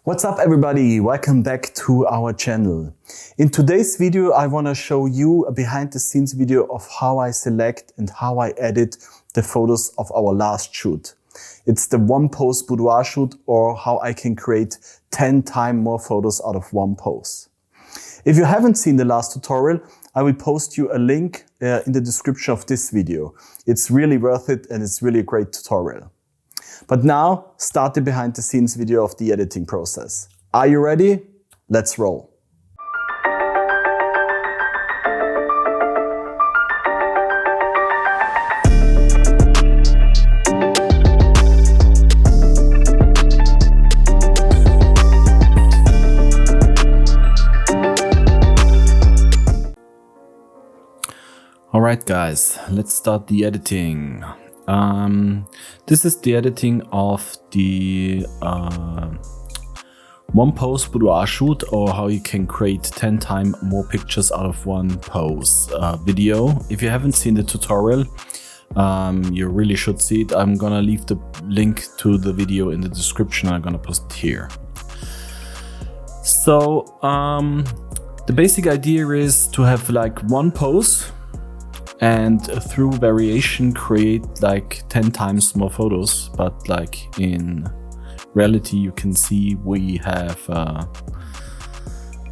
What's up everybody, welcome back to our channel. In today's video I want to show you a behind the scenes video of how I select and how I edit the photos of our last shoot. It's the one pose boudoir shoot, or how I can create 10 times more photos out of one pose. If you haven't seen the last tutorial, I will post you a link in the description of this video. It's really worth it and it's really a great tutorial. But now, start the behind the scenes video of the editing process. Are you ready? Let's roll. Alright guys, let's start the editing. This is the editing of the one pose boudoir shoot, or how you can create 10 times more pictures out of one pose video. If you haven't seen the tutorial, you really should see it. I'm gonna leave the link to the video in the description. I'm gonna post it here. So the basic idea is to have like one pose, and through variation create like 10 times more photos. But like in reality you can see we have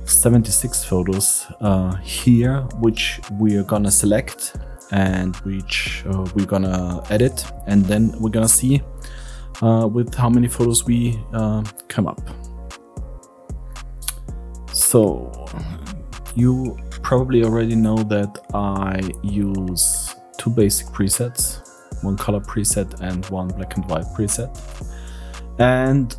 76 photos here, which we are gonna select and which we're gonna edit, and then we're gonna see with how many photos we come up. So you probably already know that I use two basic presets, one color preset and one black and white preset. And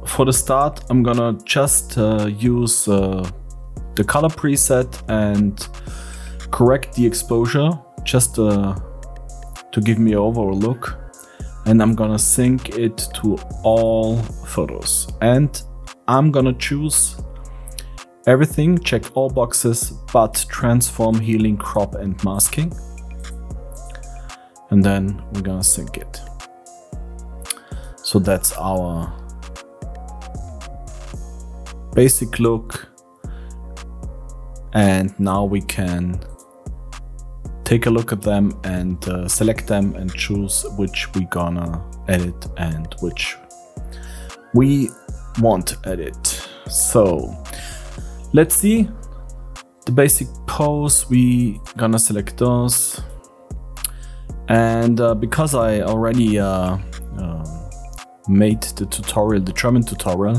for the start, I'm gonna just use the color preset and correct the exposure just to give me an overall look. And I'm gonna sync it to all photos. And I'm gonna choose everything, check all boxes, but transform, healing, crop and masking. And then we're gonna sync it. So that's our basic look. And now we can take a look at them and select them and choose which we're gonna edit and which we won't edit. So let's see the basic pose. We gonna select those, and because I already made the tutorial, the German tutorial,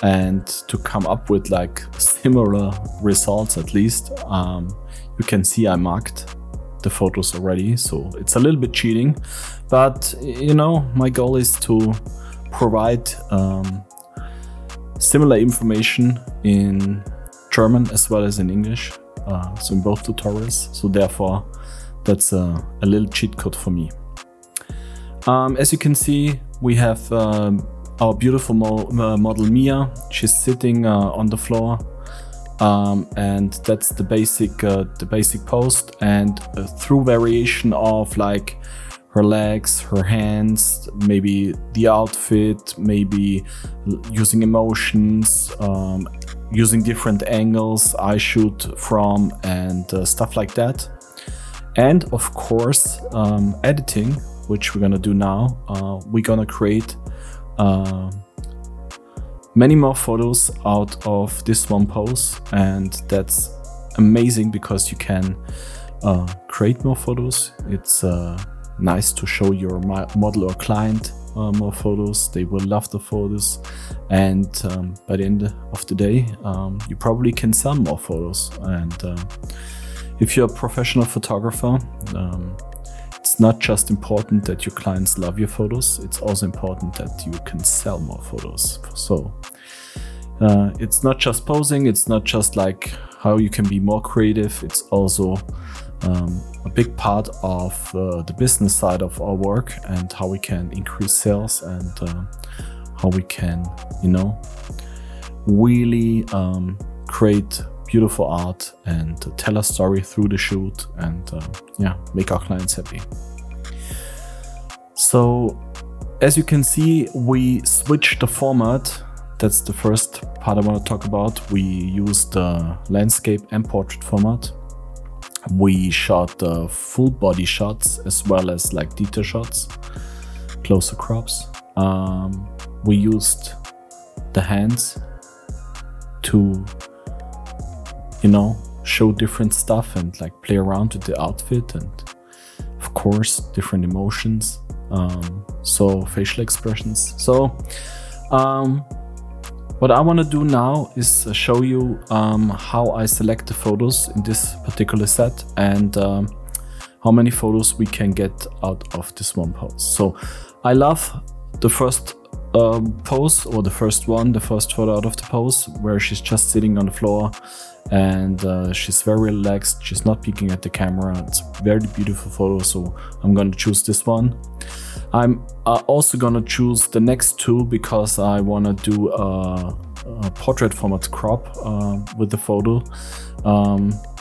and to come up with like similar results at least, you can see I marked the photos already, so it's a little bit cheating, but you know, my goal is to provide similar information in German as well as in English, so in both tutorials. So therefore, that's a little cheat code for me. As you can see, we have our beautiful model Mia. She's sitting on the floor, and that's the basic pose. And through variation of like her legs, her hands, maybe the outfit, maybe using emotions, using different angles I shoot from, and stuff like that. And of course, editing, which we're gonna do now. We're gonna create many more photos out of this one pose, and that's amazing because you can create more photos. It's nice to show your model or client more photos. They will love the photos, and by the end of the day you probably can sell more photos. And if you're a professional photographer, it's not just important that your clients love your photos, it's also important that you can sell more photos. So it's not just posing, it's not just like how you can be more creative, it's also a big part of the business side of our work, and how we can increase sales, and how we can, you know, really create beautiful art and tell a story through the shoot, and yeah, make our clients happy. So as you can see, we switched the format that's the first part I want to talk about. We used the landscape and portrait format. We shot the full body shots as well as like detail shots, closer crops. We used the hands to, you know, show different stuff and like play around with the outfit, and of course different emotions, so facial expressions. So what I want to do now is show you how I select the photos in this particular set, and how many photos we can get out of this one pose. So I love the first pose, or the first photo out of the pose, where she's just sitting on the floor and she's very relaxed, she's not peeking at the camera. It's a very beautiful photo, so I'm gonna choose this one. I'm also gonna choose the next two because I wanna do a portrait format crop with the photo.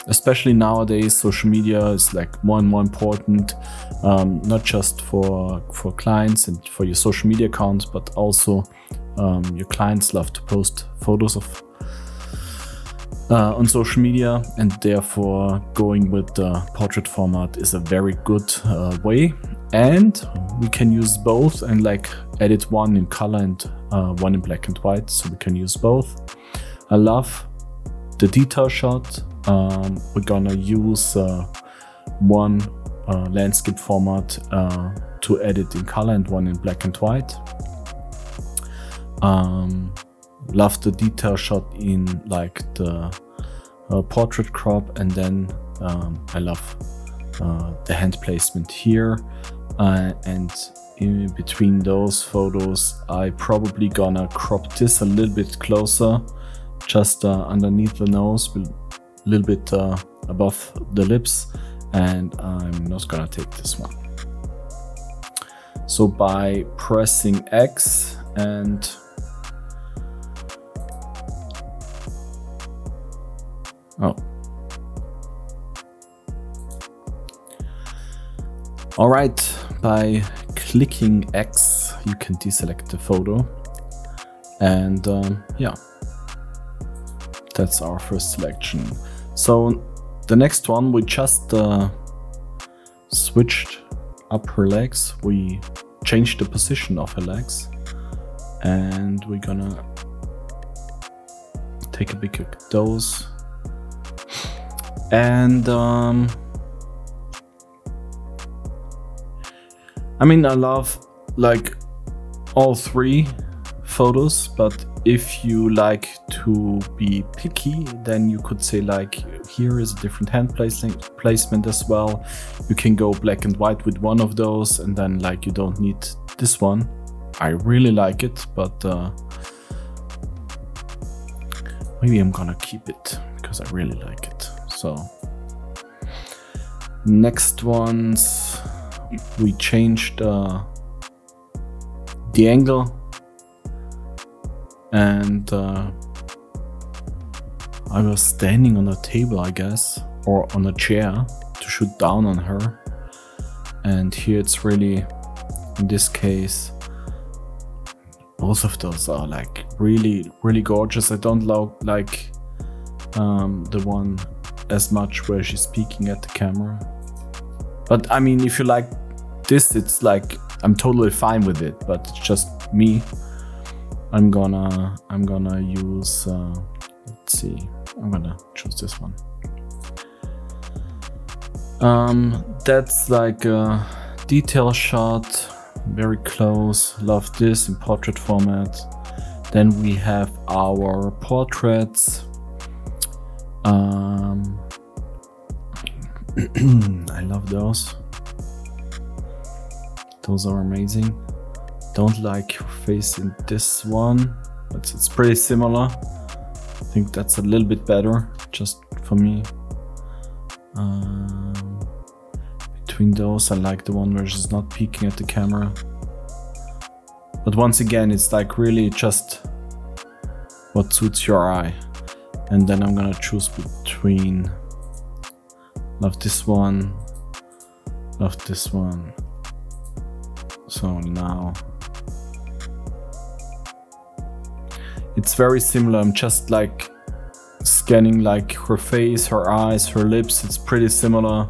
Especially nowadays, social media is like more and more important, not just for clients and for your social media accounts, but also your clients love to post photos of on social media, and therefore going with the portrait format is a very good way. And we can use both and like edit one in color and one in black and white, so we can use both. I love the detail shot. We're gonna use one landscape format to edit in color and one in black and white. Love the detail shot in like the portrait crop, and then I love the hand placement here, and in between those photos I probably gonna crop this a little bit closer, just underneath the nose, a little bit above the lips, and I'm not gonna take this one. So by pressing X and alright, by clicking X you can deselect the photo, and yeah, that's our first selection. So the next one, we just switched up her legs, we changed the position of her legs, and we're gonna take a big look at those. And I mean, I love like all three photos, but if you like to be picky, then you could say like, here is a different hand placement as well. You can go black and white with one of those, and then like you don't need this one. I really like it, but maybe I'm gonna keep it because I really like it. So next ones, we changed the angle, and I was standing on a table, I guess, or on a chair to shoot down on her. And here it's really, in this case, both of those are like really, really gorgeous. I don't like the one as much where she's peeking at the camera. But I mean, if you like this, it's like, I'm totally fine with it, but it's just me. I'm gonna use, let's see, I'm gonna choose this one. That's like a detail shot, very close. Love this in portrait format. Then we have our portraits. I love those. Those are amazing. Don't like her face in this one, but it's pretty similar. I think that's a little bit better, just for me. Between those, I like the one where she's not peeking at the camera. But once again, it's like really just what suits your eye. And then I'm gonna choose between, love this one, love this one. So now, it's very similar. I'm just like scanning like her face, her eyes, her lips. It's pretty similar.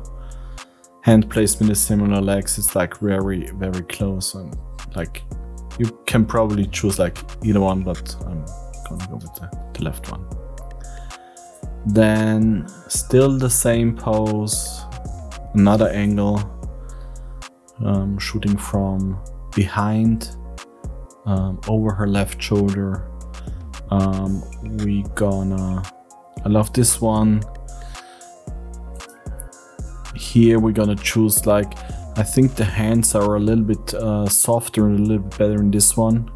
Hand placement is similar. Legs, it's like very, very close. And like you can probably choose like either one, but I'm gonna go with the left one. Then still the same pose, another angle, shooting from behind, over her left shoulder. I love this one. Here we're gonna choose like, I think the hands are a little bit softer and a little bit better in this one.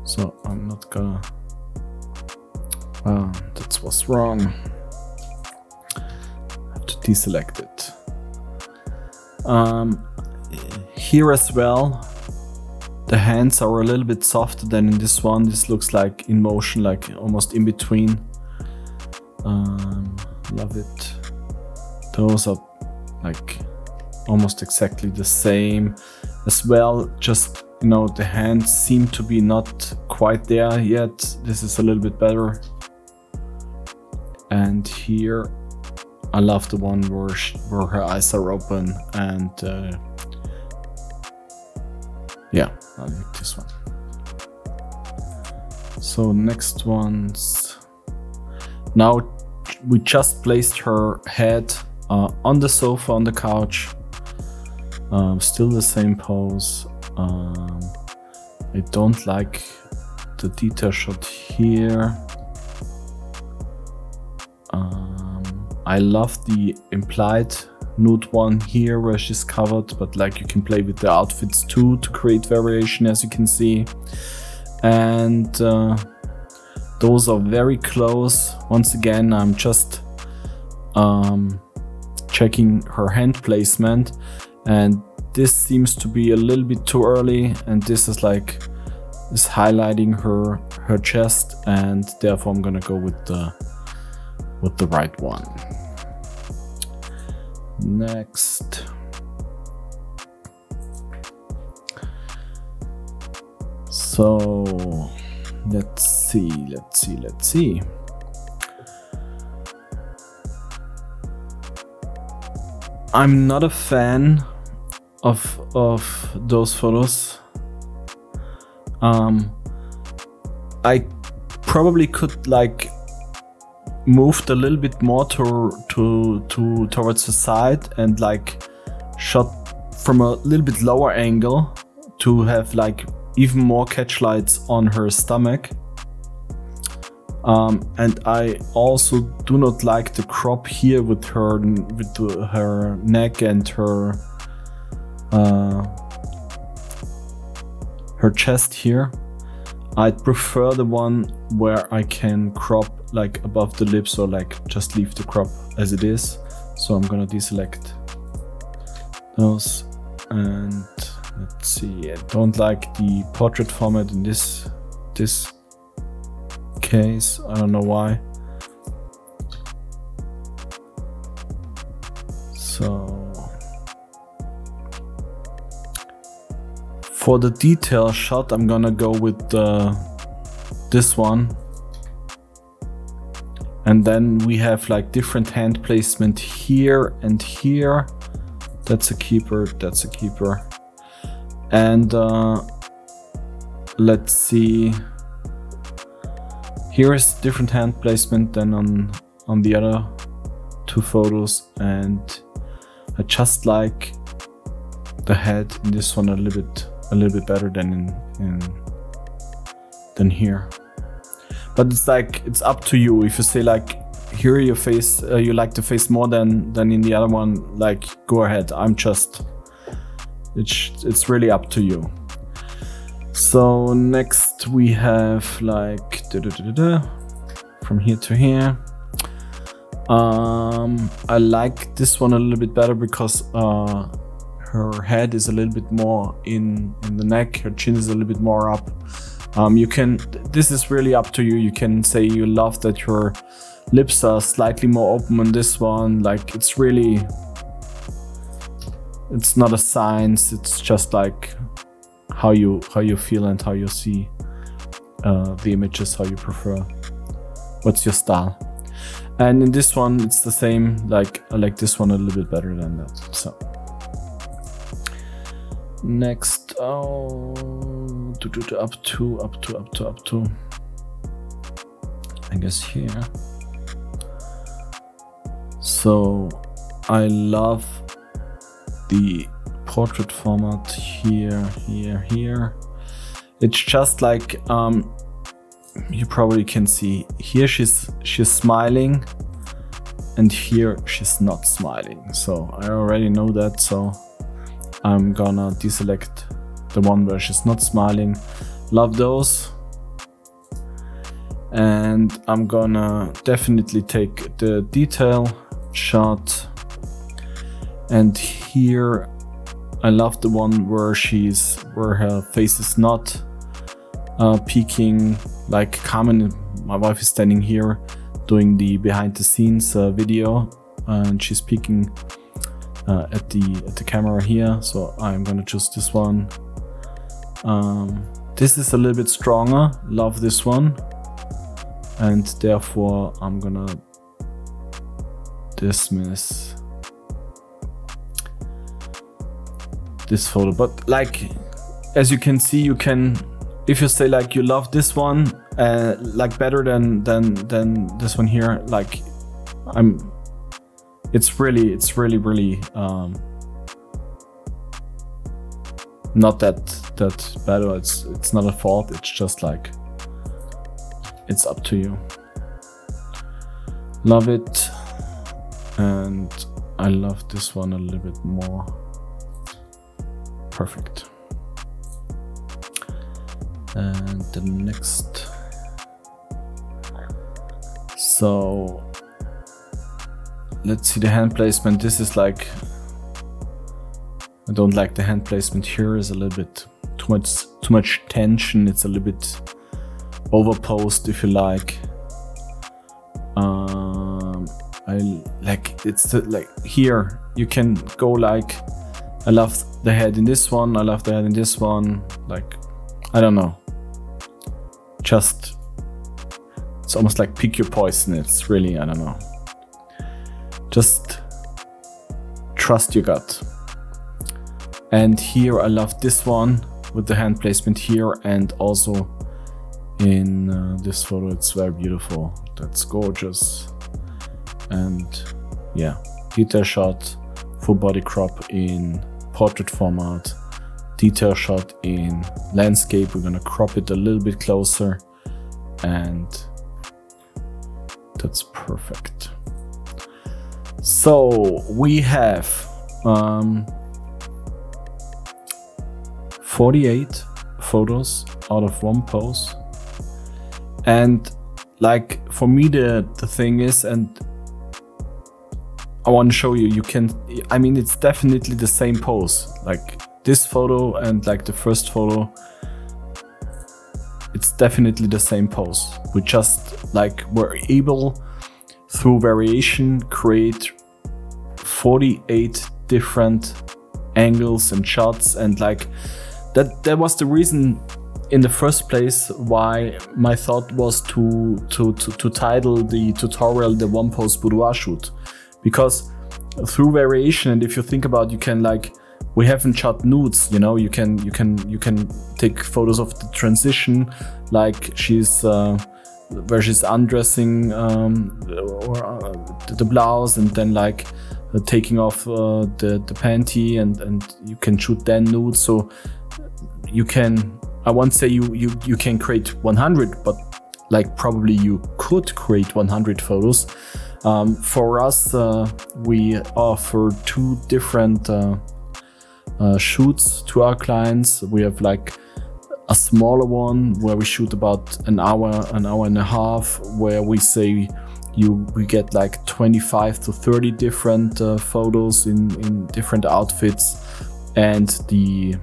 So I'm not gonna, that was wrong. I have to deselect it. Here as well, the hands are a little bit softer than in this one. This looks like in motion, like almost in between. Love it. Those are like almost exactly the same as well. Just, you know, the hands seem to be not quite there yet. This is a little bit better. And here, I love the one where her eyes are open, and yeah, I like this one. So next ones. Now we just placed her head on the sofa, on the couch. Still the same pose. I don't like the detail shot here. I love the implied nude one here where she's covered, but like you can play with the outfits too to create variation, as you can see. And those are very close. Once again, I'm just checking her hand placement, and this seems to be a little bit too early, and this is highlighting her chest, and therefore I'm gonna go with the right one. Next. So let's see. I'm not a fan of those photos. I probably could like moved a little bit more towards the side and like shot from a little bit lower angle to have like even more catch lights on her stomach. And I also do not like the crop here with her neck and her chest here. I'd prefer the one where I can crop like above the lips, or like just leave the crop as it is. So I'm gonna deselect those, and let's see. I don't like the portrait format in this case. I don't know why. So for the detail shot, I'm gonna go with this one. And then we have like different hand placement here and here. That's a keeper, that's a keeper. And let's see. Here is different hand placement than on the other two photos, and I just like the head in this one a little bit better than than here. But it's like, it's up to you. If you say like here your face, you like the face more than in the other one, like go ahead. It's really up to you. So next we have like from here to here. I like this one a little bit better because her head is a little bit more in the neck, her chin is a little bit more up. This is really up to you. You can say you love that your lips are slightly more open on this one. Like it's not a science. It's just like how you feel and how you see the images how you prefer. What's your style? And in this one, it's the same. Like I like this one a little bit better than that. So next, up to. I guess here. So I love the portrait format here. It's just like you probably can see here she's smiling, and here she's not smiling. So I already know that. So I'm gonna deselect the one where she's not smiling. Love those. And I'm gonna definitely take the detail shot. And here I love the one where her face is not peeking. Like Carmen, my wife, is standing here doing the behind the scenes video, and she's peeking at the camera here. So I'm gonna choose this one. This is a little bit stronger. Love this one. And therefore I'm gonna dismiss this photo. But like, as you can see, you can, if you say like you love this one like better than this one here, like it's really not that bad, or it's not a fault. It's just like, it's up to you. Love it. And I love this one a little bit more. Perfect. And the next. So let's see the hand placement. This is like, I don't like the hand placement here. Is a little bit too much tension. It's a little bit overposed, if you like. I like, it's like here you can go like, I love the head in this one, I love the head in this one. Like, I don't know, just it's almost like pick your poison. It's really, I don't know, just trust your gut. And here I love this one with the hand placement here, and also in this photo, it's very beautiful. That's gorgeous. And yeah, detail shot, full body crop in portrait format, detail shot in landscape. We're gonna crop it a little bit closer, and that's perfect. So we have 48 photos out of one pose. And like, for me, the thing is, and I want to show you, you can, I mean, it's definitely the same pose. Like this photo and like the first photo, it's definitely the same pose. We just like were able, through variation, create 48 different angles and shots. And like that was the reason in the first place why my thought was to title the tutorial the One Pose Boudoir Shoot. Because through variation, and if you think about, you can like, we haven't shot nudes, you know, you can take photos of the transition, like she's where she's undressing the blouse, and then like taking off the panty, and you can shoot then nude. So you can, I won't say you can create 100, but like probably you could create 100 photos. For us, we offer two different shoots to our clients. We have like a smaller one where we shoot about an hour and a half, where we say we get like 25 to 30 different photos in different outfits, and the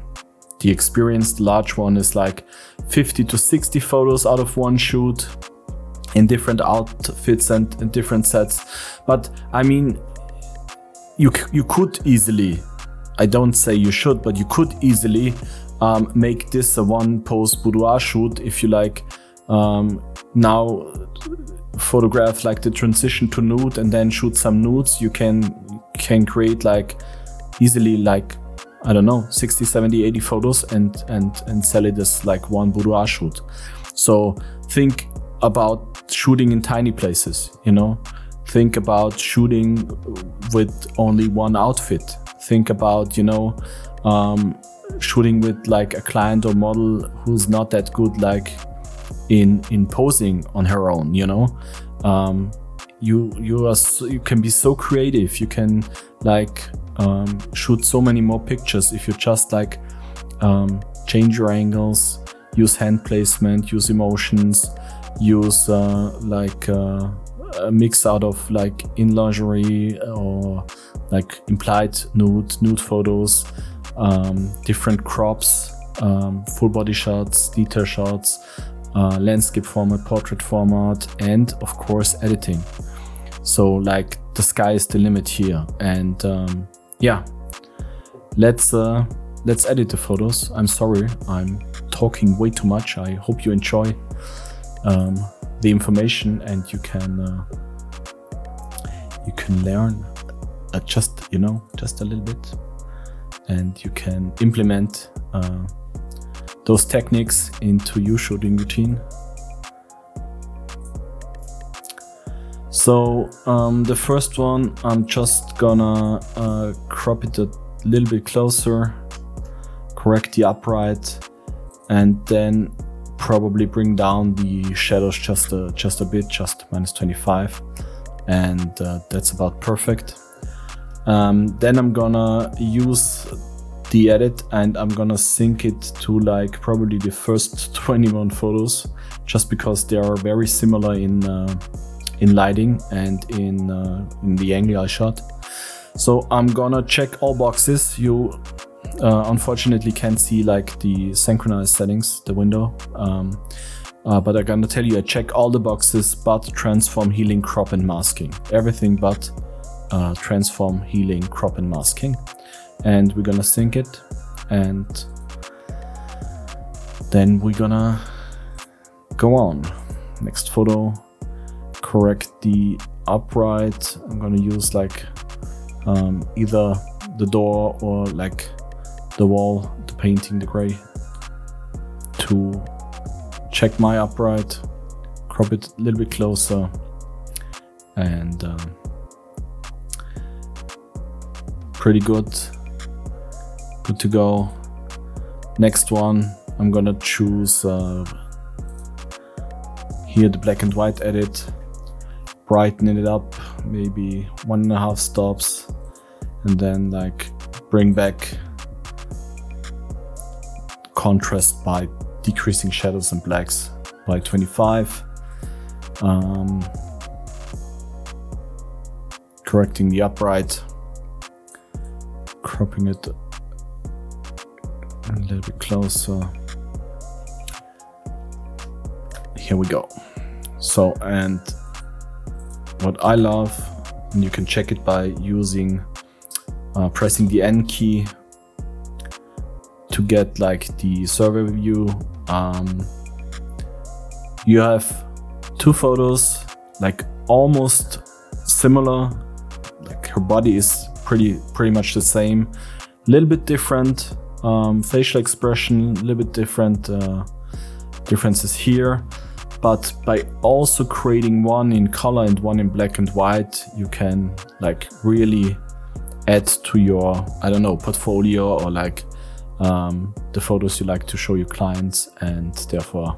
experienced large one is like 50 to 60 photos out of one shoot in different outfits and different sets. But I mean, you could easily, I don't say you should, but you could easily make this a one pose boudoir shoot if you like Now photograph like the transition to nude and then shoot some nudes. You can create like easily like, I don't know, 60, 70, 80 photos and sell it as like one boudoir shoot. So think about shooting in tiny places, you know. Think about shooting with only one outfit. Think about, you know, shooting with like a client or model who's not that good like in posing on her own, you know. You can be so creative. You can like shoot so many more pictures if you just like change your angles, use hand placement, use emotions, use a mix out of like in lingerie or like implied nude photos, different crops, full body shots, detail shots, landscape format, portrait format, and of course editing. So like the sky is the limit here. And yeah, let's edit the photos. I'm sorry, I'm talking way too much. I hope you enjoy the information and you can learn just a little bit, and you can implement those techniques into your shooting routine. So the first one, I'm just gonna crop it a little bit closer, correct the upright, and then probably bring down the shadows just a bit, just -25, and that's about perfect. Then I'm gonna use the edit and I'm gonna sync it to like probably the first 21 photos, just because they are very similar in lighting and in the angle I shot. So I'm gonna check all boxes. You unfortunately can't see like the synchronized settings, the window, but I'm gonna tell you, I check all the boxes but transform, healing, crop and masking. Everything but transform, healing, crop and masking. And we're gonna sync it, and then we're gonna go on. Next photo, correct the upright. I'm gonna use like either the door or like the wall, the painting, the gray, to check my upright, crop it a little bit closer, and pretty good to go. Next one, I'm gonna choose here the black and white edit, brighten it up, maybe 1.5 stops, and then like bring back contrast by decreasing shadows and blacks by 25, correcting the upright, cropping it a little bit closer. Here we go. So, and what I love, and you can check it by using pressing the N key to get like the survey view. You have 2 photos like almost similar, like her body is pretty much the same, a little bit different facial expression, a little bit different differences here, but by also creating one in color and one in black and white, you can like really add to your, I don't know, portfolio, or like the photos you like to show your clients, and therefore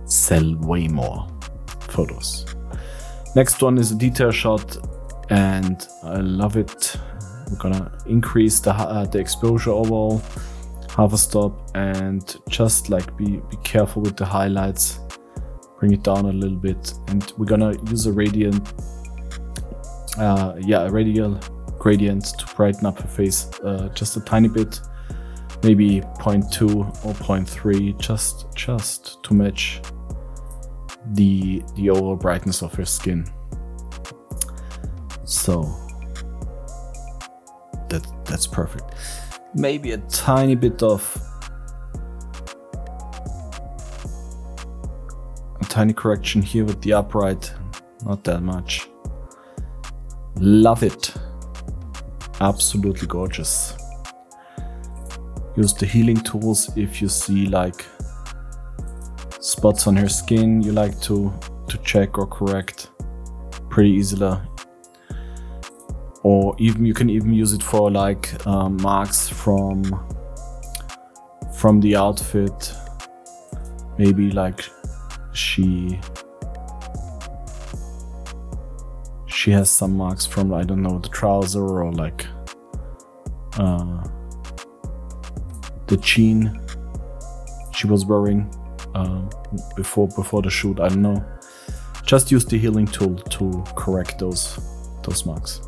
sell way more photos. Next one is a detail shot, and I love it. We're gonna increase the exposure overall, half a stop, and just like be careful with the highlights, bring it down a little bit, and we're gonna use a radial gradient to brighten up her face just a tiny bit, maybe 0.2 or 0.3, just to match the overall brightness of her skin. So that's perfect. Maybe a tiny bit of tiny correction here with the upright, not that much. Love it. Absolutely gorgeous. Use the healing tools if you see like spots on her skin you like to check or correct pretty easily. Or even you can even use it for like marks from the outfit. Maybe like she has some marks from, I don't know, the trouser or like the jean she was wearing before the shoot. I don't know. Just use the healing tool to correct those marks.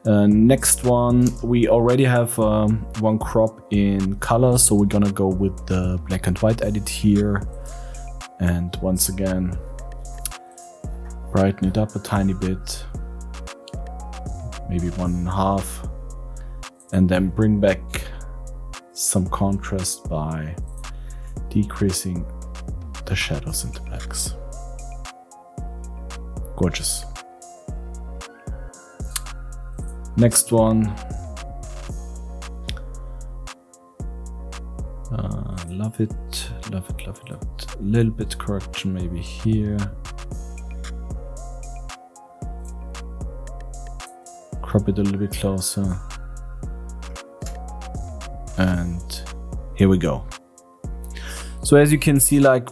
Next one, we already have one crop in color, so we're gonna go with the black and white edit here, and once again brighten it up a tiny bit, maybe 1.5, and then bring back some contrast by decreasing the shadows and the blacks. Gorgeous. Next one, love it. A little bit correction maybe here. Crop it a little bit closer. And here we go. So as you can see, like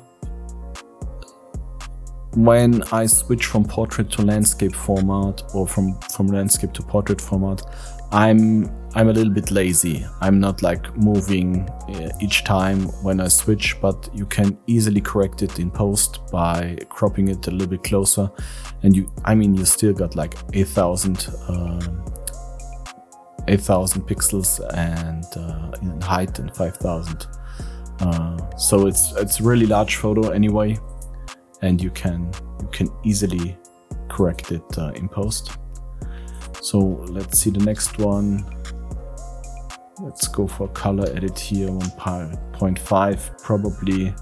when I switch from portrait to landscape format, or from landscape to portrait format, I'm a little bit lazy. I'm not like moving each time when I switch, but you can easily correct it in post by cropping it a little bit closer. And you still got like 8,000 pixels and in height and 5,000. So it's really large photo anyway. And you can easily correct it in post. So let's see the next one. Let's go for color edit here, 1.5 probably.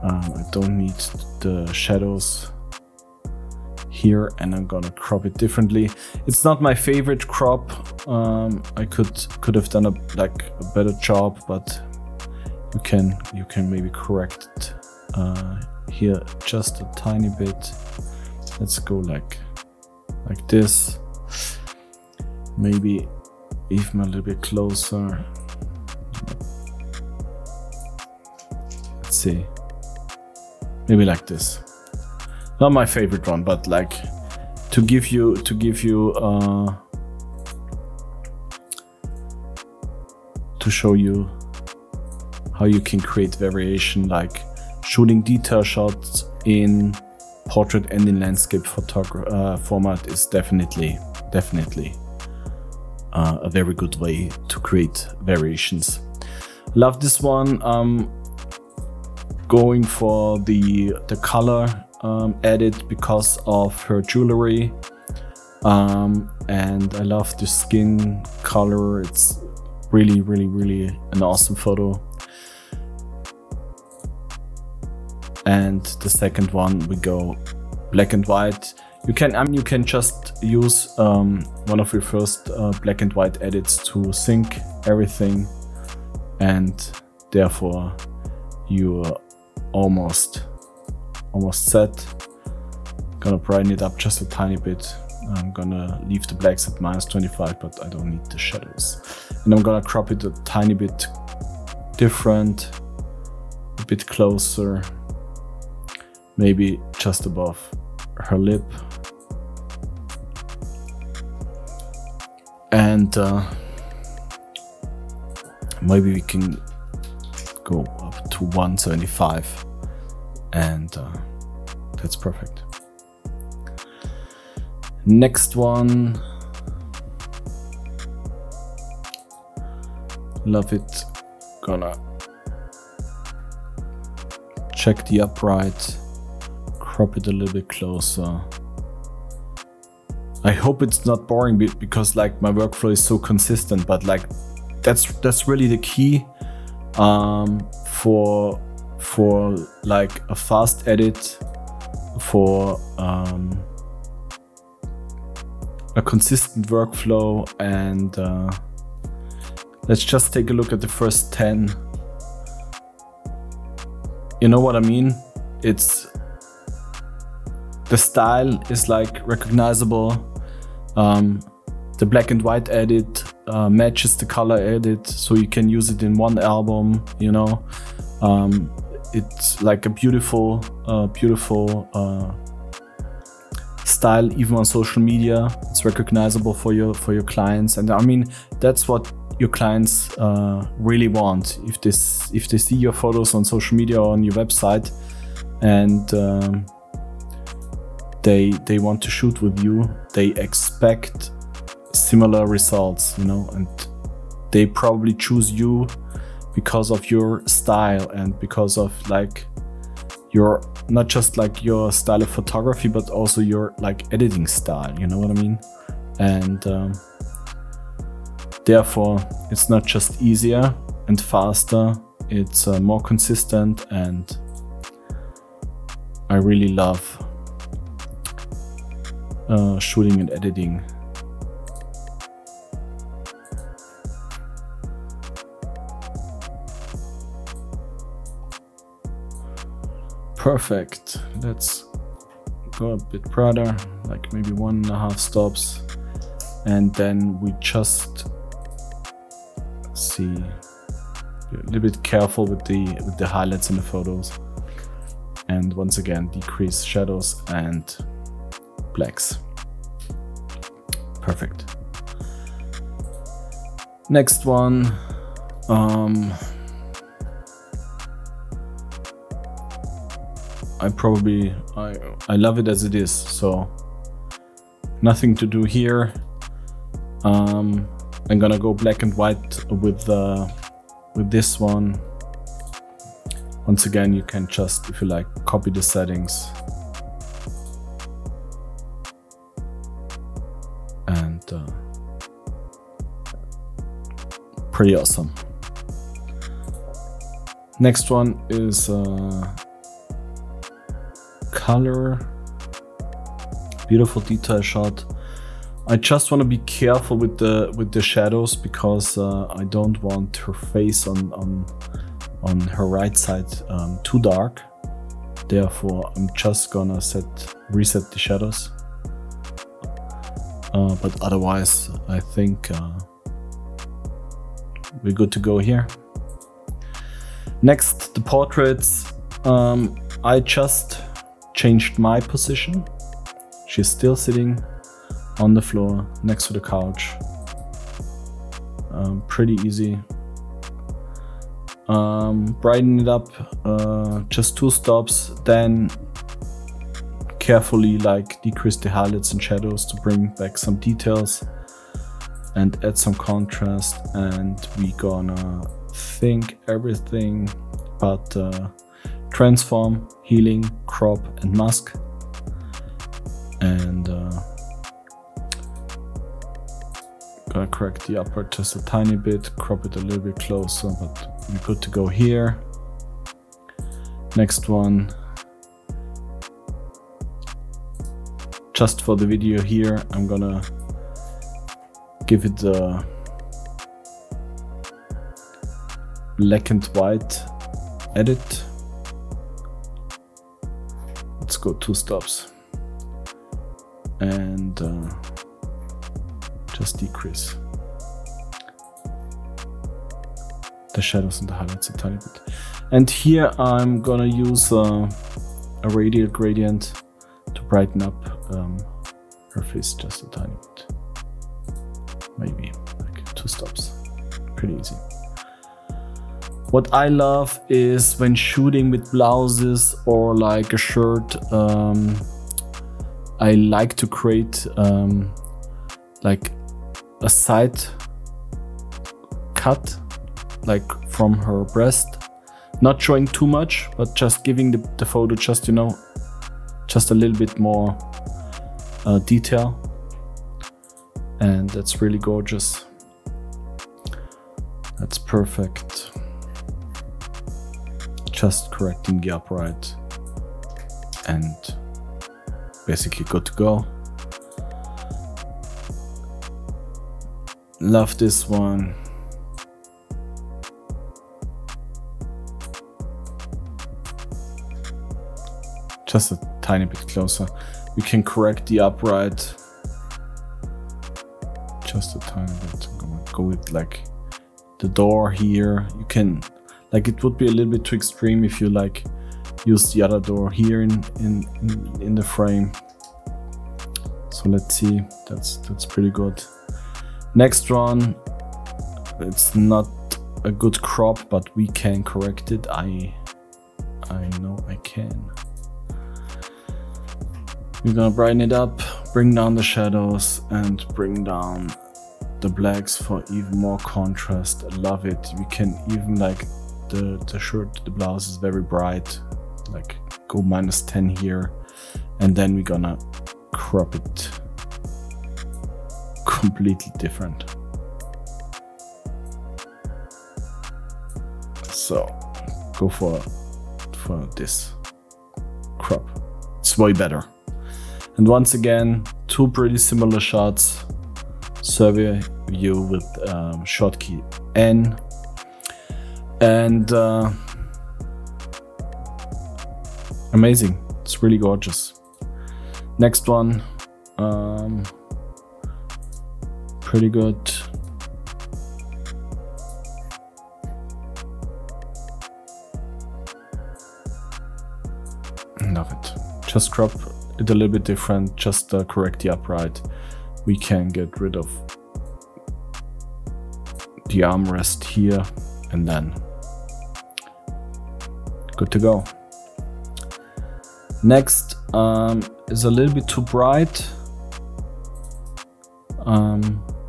I don't need the shadows here, and I'm gonna crop it differently. It's not my favorite crop. I could have done a better job, but you can maybe correct it here just a tiny bit. Let's go like this, maybe even a little bit closer. Let's see, maybe like this. Not my favorite one, but like to give you to show you how you can create variation, like shooting detail shots in portrait and in landscape format is definitely a very good way to create variations. Love this one. Going for the color edit because of her jewelry, and I love the skin color. It's really an awesome photo. And the second one, we go black and white. You can just use one of your first black and white edits to sync everything, and therefore you're almost set. Gonna brighten it up just a tiny bit. I'm gonna leave the blacks at -25, but I don't need the shadows. And I'm gonna crop it a tiny bit different, a bit closer, maybe just above her lip. And maybe we can go up to 175, and that's perfect. Next one, love it. Gonna check the upright, crop it a little bit closer. I hope it's not boring because like my workflow is so consistent, but like that's really the key for for like a fast edit, for a consistent workflow, and let's just take a look at the first 10. You know what I mean? It's the style is like recognizable. The black and white edit matches the color edit, so you can use it in one album, you know. It's like a beautiful style, even on social media. It's recognizable for your clients, and I mean that's what your clients really want. If they see your photos on social media or on your website, and they want to shoot with you, they expect similar results, you know, and they probably choose you because of your style and because of like your, not just like your style of photography, but also your like editing style, you know what I mean? And therefore it's not just easier and faster, it's more consistent, and I really love shooting and editing. Perfect. Let's go a bit broader, like maybe 1.5 stops, and then we just see, be a little bit careful with the highlights in the photos, and once again decrease shadows and blacks. Perfect. Next one, I love it as it is, so nothing to do here. I'm gonna go black and white with this one. Once again, you can just, if you like, copy the settings and pretty awesome. Next one is color, beautiful detail shot. I just want to be careful with the shadows, because I don't want her face on her right side too dark. Therefore, I'm just gonna reset the shadows. But otherwise, I think we're good to go here. Next, the portraits. I just changed my position. She's still sitting on the floor next to the couch. Pretty easy. Brighten it up, just 2 stops, then carefully like decrease the highlights and shadows to bring back some details and add some contrast, and we gonna think everything but transform, healing, crop and mask. And gonna correct the upper just a tiny bit, crop it a little bit closer, but we're good to go here. Next one, just for the video here, I'm gonna give it a black and white edit. Let's go 2 stops and just decrease the shadows and the highlights a tiny bit. And here I'm gonna use a radial gradient to brighten up her face just a tiny bit. Maybe like 2 stops. Pretty easy. What I love is when shooting with blouses or like a shirt, I like to create like a side cut, like from her breast, not showing too much, but just giving the photo just, you know, just a little bit more detail, and that's really gorgeous. That's perfect. just correcting the upright, and basically good to go. Love this one. Just a tiny bit closer. We can correct the upright just a tiny bit. I'm gonna go with like the door here. You can, like, it would be a little bit too extreme if you like use the other door here in the frame. So let's see. That's pretty good. Next one, it's not a good crop, but we can correct it. I know I can. We're gonna brighten it up, bring down the shadows, and bring down the blacks for even more contrast. I love it. We can even, like, the shirt, the blouse is very bright, like go -10 here, and then we're gonna crop it completely different. So go for this crop. It's way better. And once again, two pretty similar shots. Survey view with short key N, and amazing. It's really gorgeous. Next one, pretty good. Love it. Just crop it a little bit different, just correct the upright. We can get rid of the armrest here, and then good to go. Next is a little bit too bright.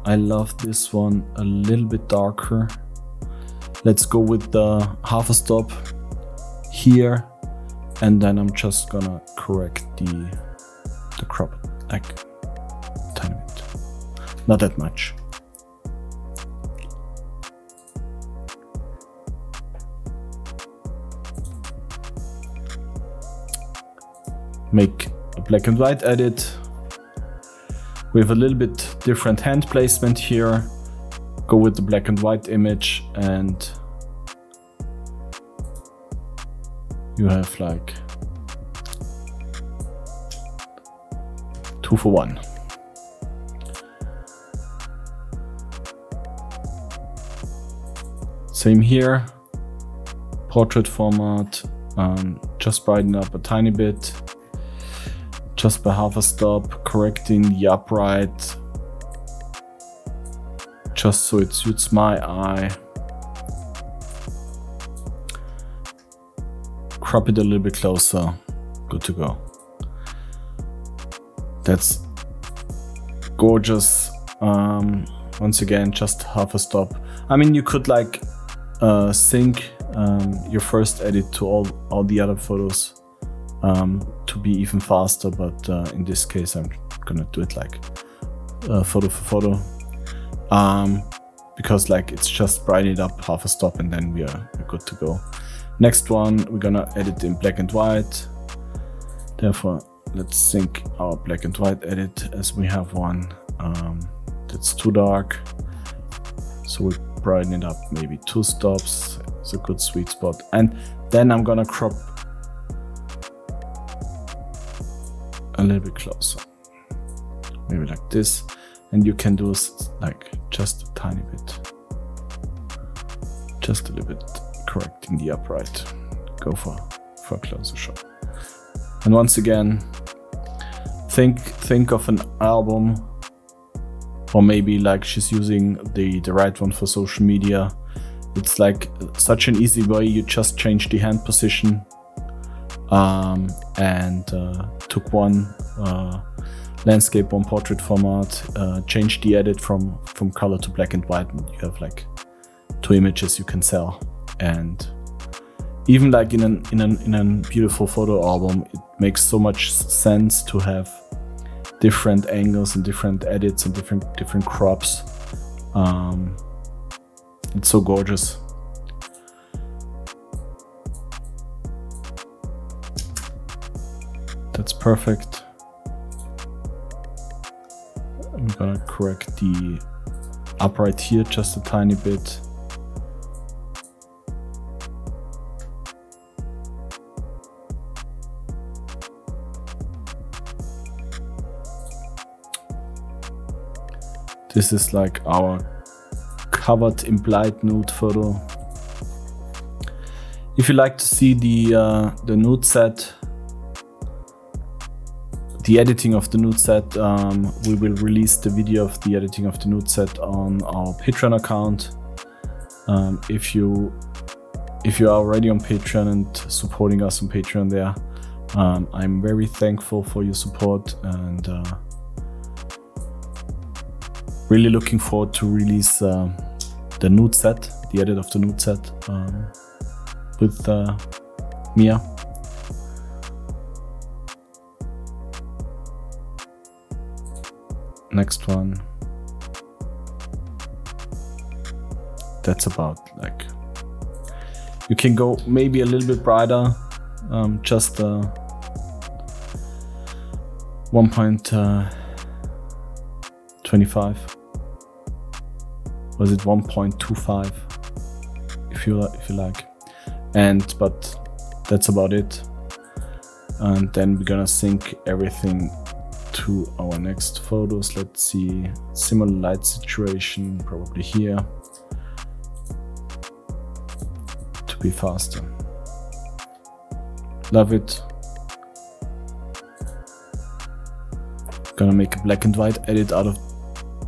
I love this one a little bit darker. Let's go with the half a stop here, and then I'm just gonna correct the crop, like tiny bit, not that much. Make a black and white edit with a little bit different hand placement here. Go with the black and white image, and you have like 2 for 1. Same here, portrait format, just brighten up a tiny bit, just by half a stop, correcting the upright, just so it suits my eye. Crop it a little bit closer, good to go. That's gorgeous. Once again, just half a stop. I mean, you could like sync your first edit to all the other photos to be even faster, but in this case I'm gonna do it like photo for photo, because like it's just brighten it up half a stop, and then we're good to go. Next one, we're gonna edit in black and white. Therefore, let's sync our black and white edit, as we have one that's too dark. So we brighten it up maybe 2 stops. It's a good sweet spot. And then I'm gonna crop a little bit closer, maybe like this. And you can do like just a tiny bit, just a little bit, correcting the upright. Go for a closer shot. And once again, think of an album, or maybe like she's using the right one for social media. It's like such an easy way. You just change the hand position, and took one landscape, one portrait format, change the edit from color to black and white, and you have like 2 images you can sell. And even like in a beautiful photo album, it makes so much sense to have different angles and different edits and different crops. It's so gorgeous. That's perfect. I'm gonna correct the upright here just a tiny bit. This is like our covered implied nude photo. If you like to see the nude set, the editing of the nude set, we will release the video of the editing of the nude set on our Patreon account. If you are already on Patreon and supporting us on Patreon there, I'm very thankful for your support and really looking forward to release the nude set, the edit of the nude set with Mia. Next one. That's about like, you can go maybe a little bit brighter, just 1.25. Was it 1.25? If you like, but that's about it. And then we're gonna sync everything to our next photos. Let's see, similar light situation, probably here, to be faster. Love it. Gonna make a black and white edit out of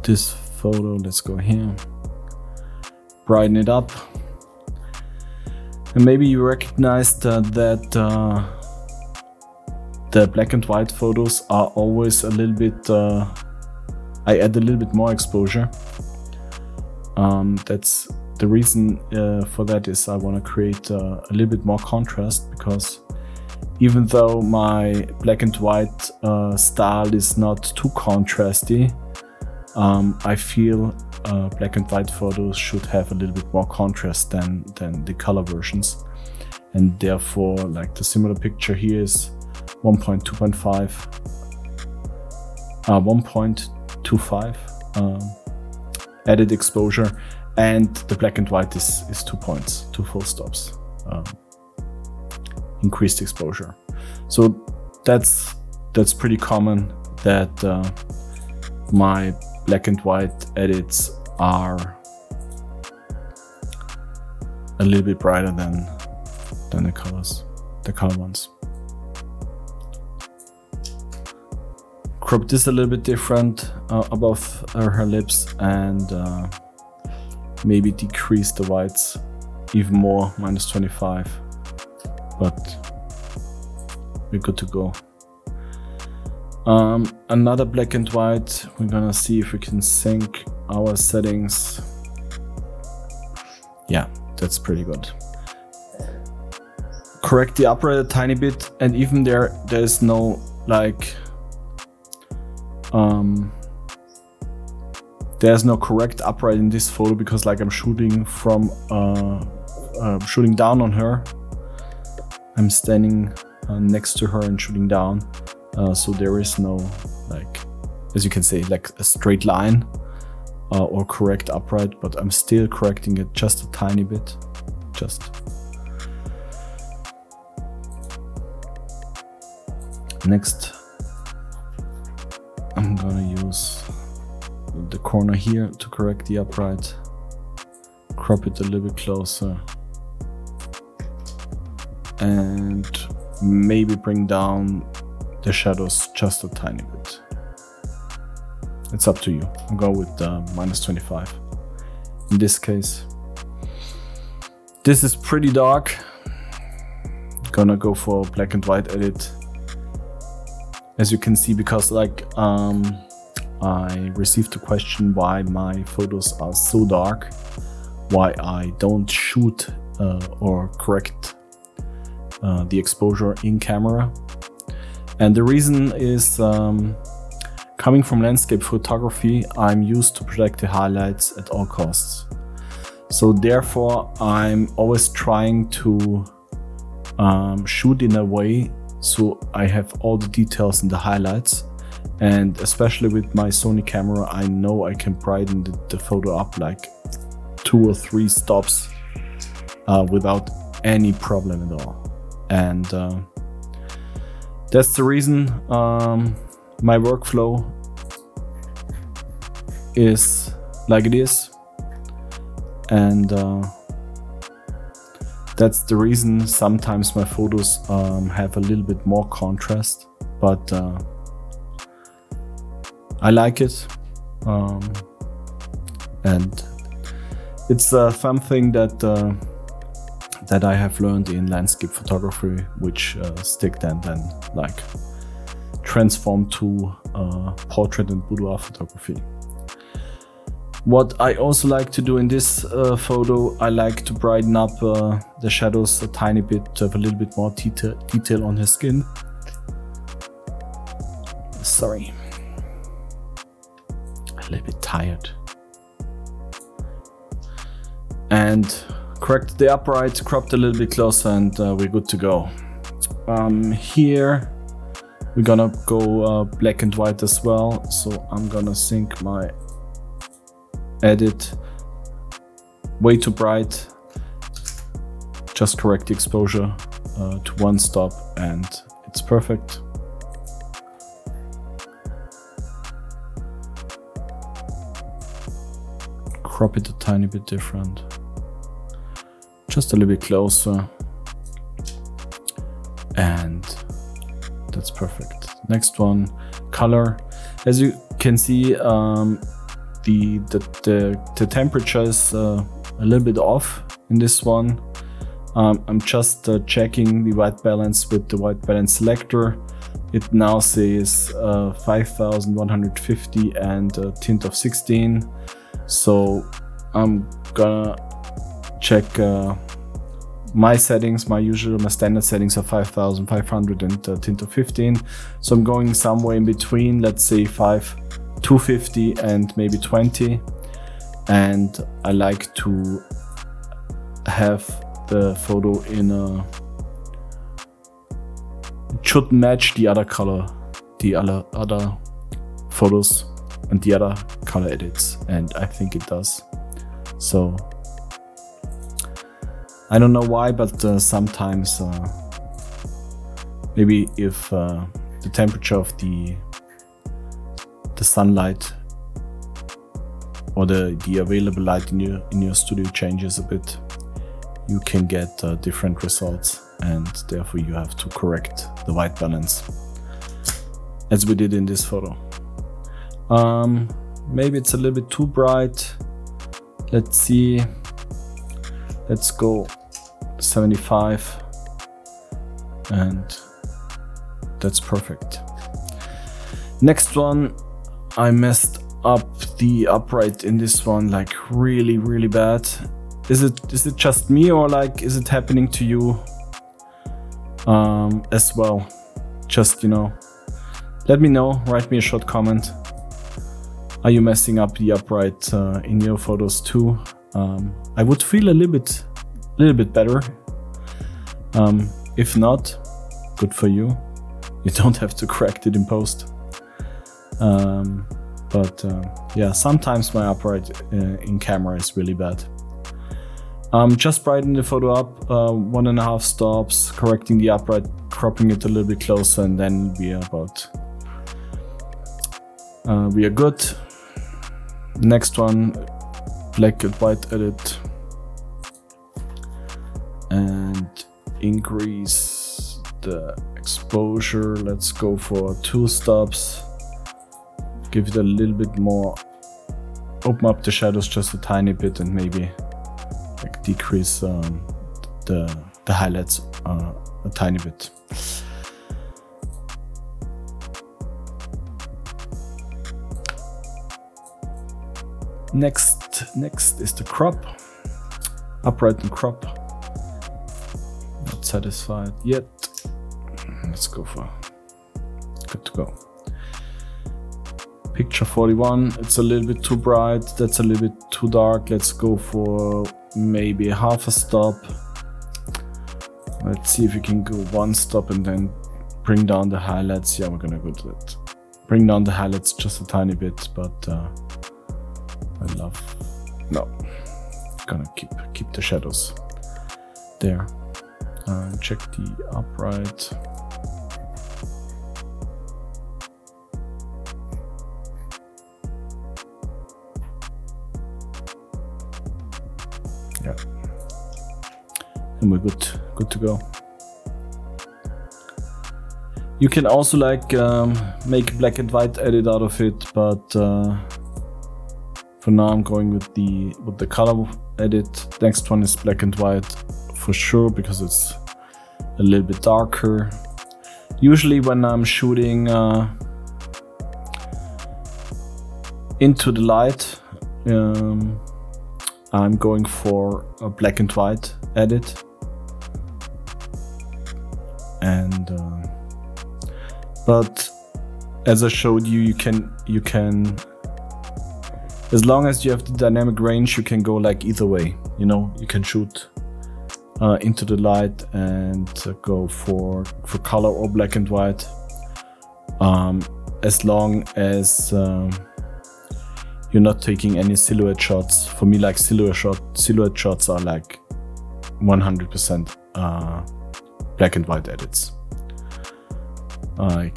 this photo. Let's go here, brighten it up, and maybe you recognized that the black and white photos are always a little bit, I add a little bit more exposure. That's the reason for that is I want to create a little bit more contrast, because even though my black and white style is not too contrasty, I feel black and white photos should have a little bit more contrast than the color versions. And therefore, like the similar picture here is 1.25 added exposure, and the black and white is 2 points, 2 full stops, increased exposure. So that's pretty common that my black and white edits are a little bit brighter than the color ones. Crop this a little bit different above her lips, and maybe decrease the whites even more, -25, but we're good to go. Another black and white, we're gonna see if we can sync our settings. Yeah, that's pretty good. Correct the upright a tiny bit, and even there's no like, there's no correct upright in this photo, because like I'm shooting from shooting down on her. I'm standing next to her and shooting down, so there is no, like, as you can say, like a straight line or correct upright, but I'm still correcting it just a tiny bit, just. Next, I'm gonna use the corner here to correct the upright, crop it a little bit closer, and maybe bring down the shadows just a tiny bit. It's up to you. I'll go with -25 in this case. This is pretty dark. Gonna go for a black and white edit. As you can see, because like I received a question why my photos are so dark, why I don't shoot or correct the exposure in camera. And the reason is, coming from landscape photography, I'm used to protect the highlights at all costs. So therefore, I'm always trying to shoot in a way so I have all the details and the highlights. And especially with my Sony camera, I know I can brighten the photo up like 2 or 3 stops without any problem at all. And that's the reason my workflow is like it is. And that's the reason sometimes my photos have a little bit more contrast, but I like it. And it's something that I have learned in landscape photography, which stick then like transform to portrait and boudoir photography. What I also like to do in this photo, I like to brighten up the shadows a tiny bit to have a little bit more detail on his skin. Sorry, a little bit tired. And correct the upright, cropped a little bit closer, and we're good to go. Here we're gonna go black and white as well, so I'm gonna sync my edit way too bright, just correct the exposure to 1 stop and it's perfect. Crop it a tiny bit different, just a little bit closer, and that's perfect. Next one, color. As you can see, the temperature is a little bit off in this one. I'm just checking the white balance with the white balance selector. It now says 5150 and a tint of 16. So I'm gonna check my settings. My standard settings are 5500 and a tint of 15. So I'm going somewhere in between, let's say 250 and maybe 20. And I like to have the photo in a, it should match the other color, the other photos and the other color edits, and I think it does. So I don't know why, but sometimes maybe if the temperature of the sunlight or the available light in your studio changes a bit, you can get different results, and therefore you have to correct the white balance, as we did in this photo. Maybe it's a little bit too bright. Let's see. Let's go 75, and that's perfect. Next one, I messed up the upright in this one like really bad. Is it just me, or like is it happening to you as well? Just, let me know, write me a short comment. Are you messing up the upright in your photos too? I would feel a little bit better. If not, good for you. You don't have to correct it in post. But yeah, sometimes my upright in camera is really bad. Just brighten the photo up 1.5 stops, correcting the upright, cropping it a little bit closer, and then we are good. Next one, black and white edit, and increase the exposure. Let's go for 2 stops. Give it a little bit more, open up the shadows just a tiny bit, and maybe like decrease the highlights a tiny bit. Next is the crop, upright and crop. Not satisfied yet. Let's go for good to go. Picture 41, it's a little bit too bright, that's a little bit too dark. Let's go for maybe half a stop. Let's see if we can go 1 stop and then bring down the highlights. Yeah, we're gonna go to that. Bring down the highlights just a tiny bit, but gonna keep the shadows there. Check the upright. Yeah, and we're good to go. You can also like make a black and white edit out of it, but for now I'm going with the color edit. Next one is black and white for sure, because it's a little bit darker. Usually when I'm shooting into the light, I'm going for a black and white edit, and but as I showed you, you can, as long as you have the dynamic range, you can go like either way. You know, you can shoot into the light and go for color or black and white, as long as you're not taking any silhouette shots. For me, like silhouette shots are like 100% black and white edits. I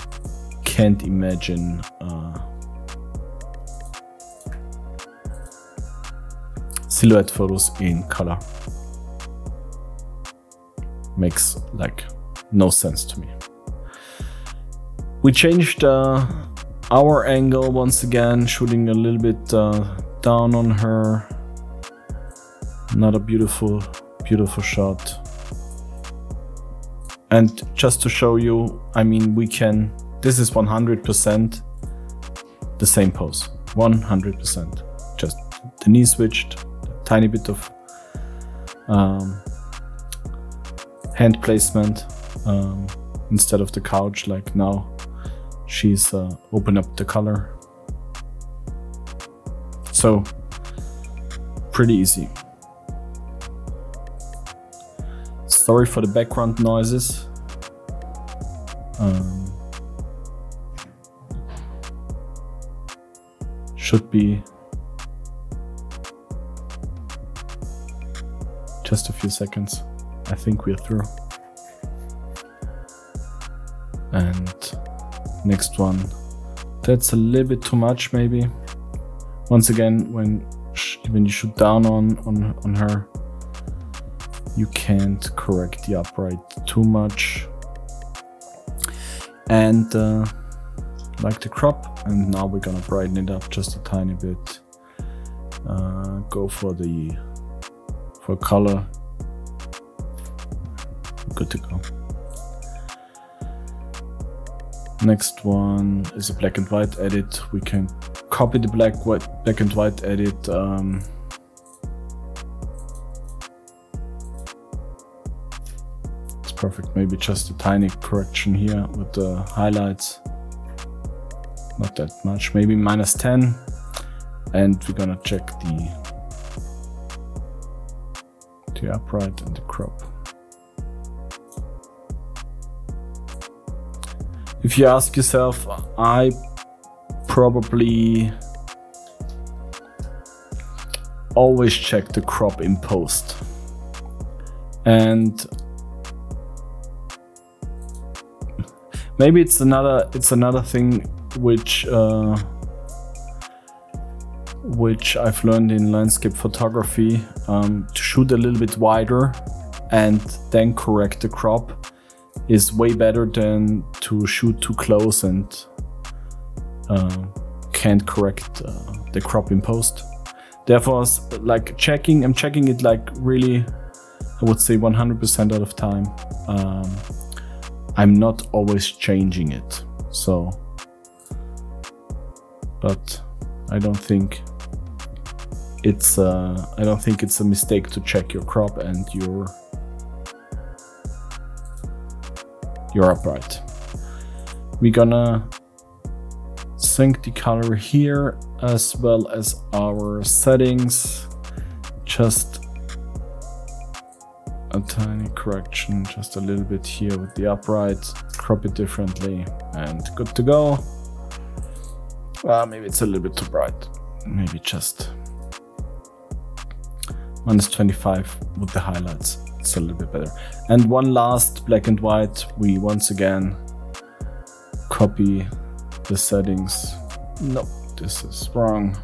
can't imagine silhouette photos in color. Makes like no sense to me. We changed our angle once again, shooting a little bit down on her. Another beautiful shot. And just to show you, I mean, this is 100% the same pose. 100%. Just the knee switched, a tiny bit of hand placement instead of the couch, like now she's opened up the color. So pretty easy. Sorry for the background noises. Should be just a few seconds. I think we're through. And next one. That's a little bit too much, maybe. Once again, when you shoot down on her, you can't correct the upright too much. And like the crop, and now we're gonna brighten it up just a tiny bit. Go for color. Good to go. Next one is a black and white edit. We can copy the black and white edit. It's perfect. Maybe just a tiny correction here with the highlights. Not that much. Maybe -10. And we're gonna check the upright and the crop. If you ask yourself, I probably always check the crop in post. And maybe it's another thing which I've learned in landscape photography, to shoot a little bit wider and then correct the crop is way better than to shoot too close and can't correct the crop in post. Therefore, like I'm checking it like really, I would say 100% out of time. I'm not always changing it. So, but I don't think it's a mistake to check your crop and your upright. We're gonna sync the color here as well as our settings. Just a tiny correction, just a little bit here with the upright, crop it differently, and good to go. Maybe it's a little bit too bright. Maybe just -25 with the highlights. It's a little bit better. And one last black and white. We once again copy the settings. No, this is wrong.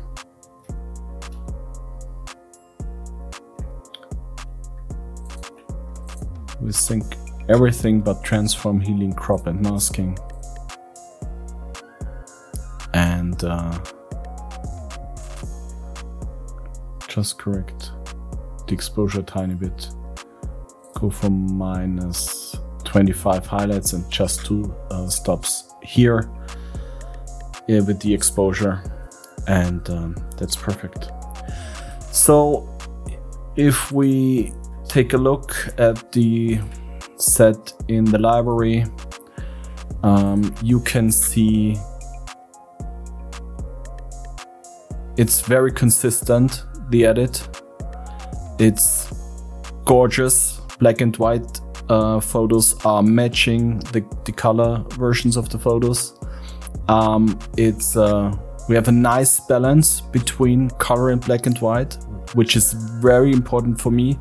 We sync everything but transform, healing, crop, and masking. And just correct the exposure a tiny bit. Go from -25 highlights and just 2 stops here with the exposure, and that's perfect. So if we take a look at the set in the library, you can see it's very consistent, the edit. It's gorgeous. Black and white photos are matching the color versions of the photos. We have a nice balance between color and black and white, which is very important for me.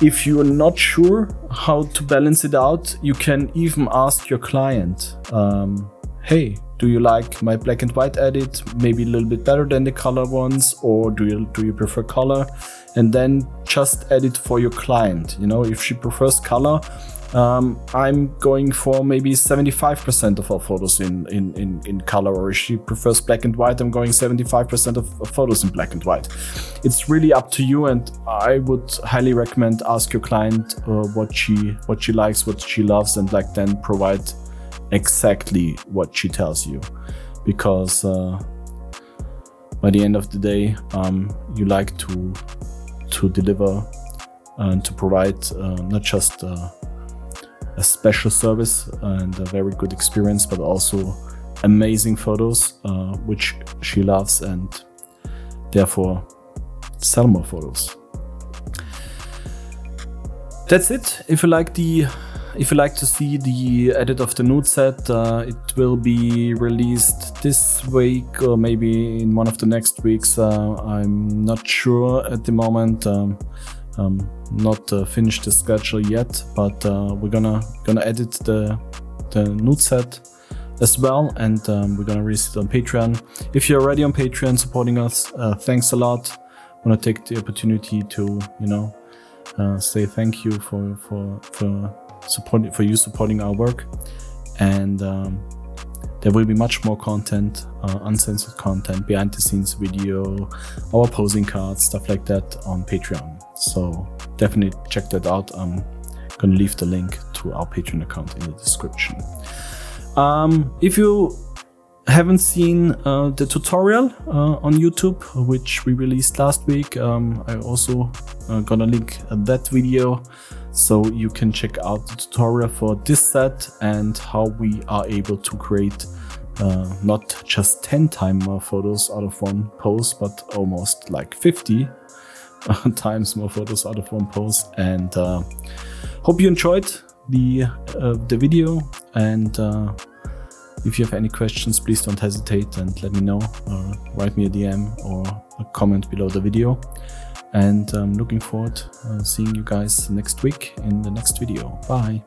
If you're not sure how to balance it out, you can even ask your client, hey, do you like my black and white edit maybe a little bit better than the color ones, or do you prefer color? And then just edit for your client. You know, if she prefers color, I'm going for maybe 75% of our photos in color, or if she prefers black and white, I'm going 75% of photos in black and white. It's really up to you, and I would highly recommend ask your client what she likes, what she loves, and like then provide exactly what she tells you, because by the end of the day, you like to deliver and to provide not just a special service and a very good experience, but also amazing photos, which she loves, and therefore sell more photos. That's it. If you like to see the edit of the nude set, it will be released this week or maybe in one of the next weeks. I'm not sure at the moment. Not finished the schedule yet, but we're gonna edit the nude set as well, and we're gonna release it on Patreon. If you're already on Patreon supporting us, thanks a lot. I want to take the opportunity to say thank you for supporting our work, and there will be much more content, uncensored content, behind the scenes video, our posing cards, stuff like that on Patreon. So definitely check that out. I'm gonna leave the link to our Patreon account in the description. If you haven't seen the tutorial on YouTube, which we released last week, I also gonna link that video, so you can check out the tutorial for this set and how we are able to create not just 10 times more photos out of one pose, but almost like 50 times more photos out of one pose. And hope you enjoyed the video, and if you have any questions, please don't hesitate and let me know, or write me a DM or a comment below the video. And I'm looking forward to seeing you guys next week in the next video. Bye.